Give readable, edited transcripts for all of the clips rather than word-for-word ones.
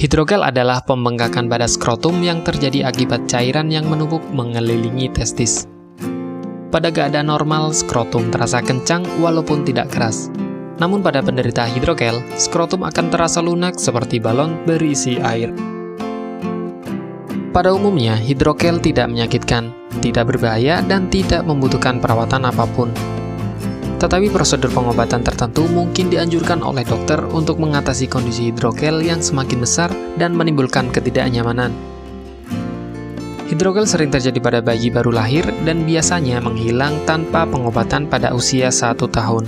Hidrogel adalah pembengkakan pada skrotum yang terjadi akibat cairan yang menumpuk mengelilingi testis. Pada keadaan normal, skrotum terasa kencang walaupun tidak keras. Namun pada penderita hidrogel, skrotum akan terasa lunak seperti balon berisi air. Pada umumnya, hidrogel tidak menyakitkan, tidak berbahaya, dan tidak membutuhkan perawatan apapun. Tetapi prosedur pengobatan tertentu mungkin dianjurkan oleh dokter untuk mengatasi kondisi hidrogel yang semakin besar dan menimbulkan ketidaknyamanan. Hidrogel sering terjadi pada bayi baru lahir dan biasanya menghilang tanpa pengobatan pada usia 1 tahun.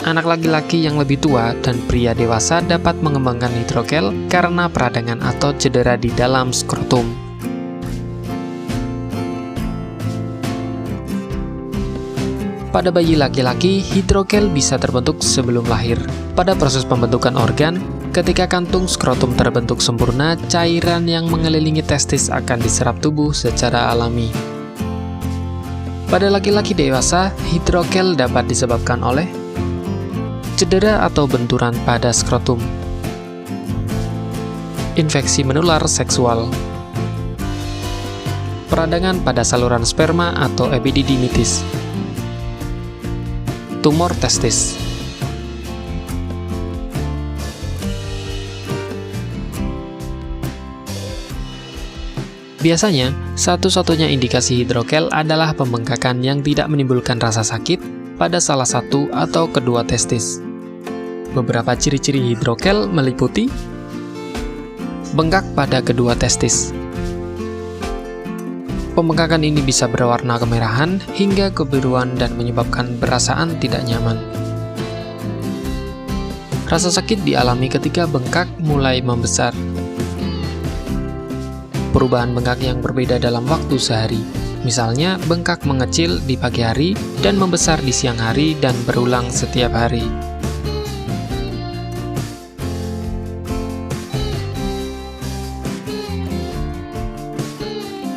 Anak laki-laki yang lebih tua dan pria dewasa dapat mengembangkan hidrogel karena peradangan atau cedera di dalam skrotum. Pada bayi laki-laki, hidrogel bisa terbentuk sebelum lahir. Pada proses pembentukan organ, ketika kantung skrotum terbentuk sempurna, cairan yang mengelilingi testis akan diserap tubuh secara alami. Pada laki-laki dewasa, hidrogel dapat disebabkan oleh cedera atau benturan pada skrotum, infeksi menular seksual, peradangan pada saluran sperma atau epididymitis, tumor testis. Biasanya, satu-satunya indikasi hidrogel adalah pembengkakan yang tidak menimbulkan rasa sakit pada salah satu atau kedua testis. Beberapa ciri-ciri hidrogel meliputi bengkak pada kedua testis. Pembengkakan ini bisa berwarna kemerahan hingga kebiruan dan menyebabkan perasaan tidak nyaman. Rasa sakit dialami ketika bengkak mulai membesar. Perubahan bengkak yang berbeda dalam waktu sehari. Misalnya, bengkak mengecil di pagi hari dan membesar di siang hari dan berulang setiap hari.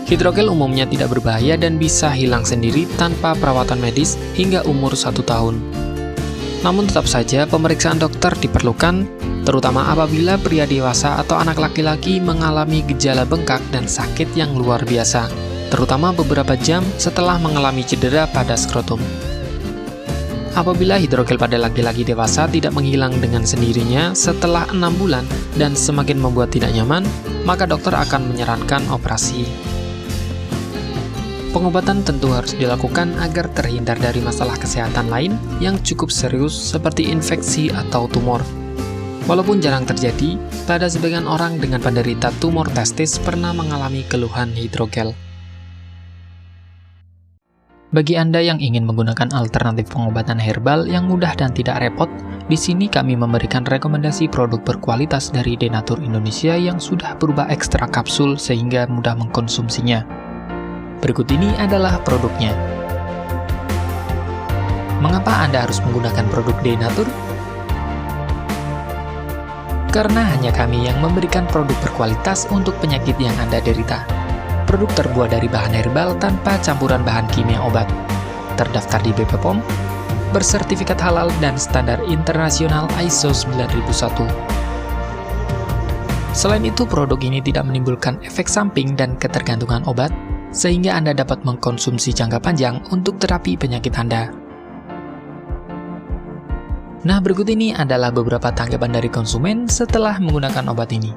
Hidrogel umumnya tidak berbahaya dan bisa hilang sendiri tanpa perawatan medis hingga umur 1 tahun. Namun tetap saja pemeriksaan dokter diperlukan, terutama apabila pria dewasa atau anak laki-laki mengalami gejala bengkak dan sakit yang luar biasa, terutama beberapa jam setelah mengalami cedera pada skrotum. Apabila hidrogel pada laki-laki dewasa tidak menghilang dengan sendirinya setelah 6 bulan dan semakin membuat tidak nyaman, maka dokter akan menyarankan operasi. Pengobatan tentu harus dilakukan agar terhindar dari masalah kesehatan lain yang cukup serius seperti infeksi atau tumor. Walaupun jarang terjadi, pada sebagian orang dengan penderita tumor testis pernah mengalami keluhan hidrogel. Bagi Anda yang ingin menggunakan alternatif pengobatan herbal yang mudah dan tidak repot, di sini kami memberikan rekomendasi produk berkualitas dari Denatur Indonesia yang sudah berubah ekstrak kapsul sehingga mudah mengkonsumsinya. Berikut ini adalah produknya. Mengapa Anda harus menggunakan produk Denatur? Karena hanya kami yang memberikan produk berkualitas untuk penyakit yang Anda derita. Produk terbuat dari bahan herbal tanpa campuran bahan kimia obat. Terdaftar di BP POM, bersertifikat halal dan standar internasional ISO 9001. Selain itu, produk ini tidak menimbulkan efek samping dan ketergantungan obat, sehingga Anda dapat mengkonsumsi jangka panjang untuk terapi penyakit Anda. Nah, berikut ini adalah beberapa tanggapan dari konsumen setelah menggunakan obat ini.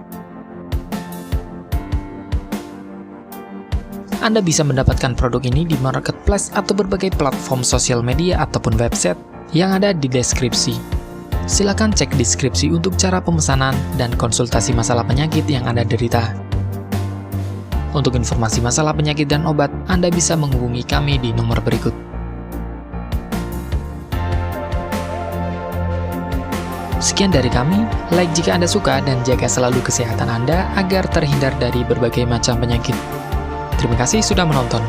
Anda bisa mendapatkan produk ini di marketplace atau berbagai platform sosial media ataupun website yang ada di deskripsi. Silakan cek deskripsi untuk cara pemesanan dan konsultasi masalah penyakit yang Anda derita. Untuk informasi masalah penyakit dan obat, Anda bisa menghubungi kami di nomor berikut. Sekian dari kami, like jika Anda suka dan jaga selalu kesehatan Anda agar terhindar dari berbagai macam penyakit. Terima kasih sudah menonton.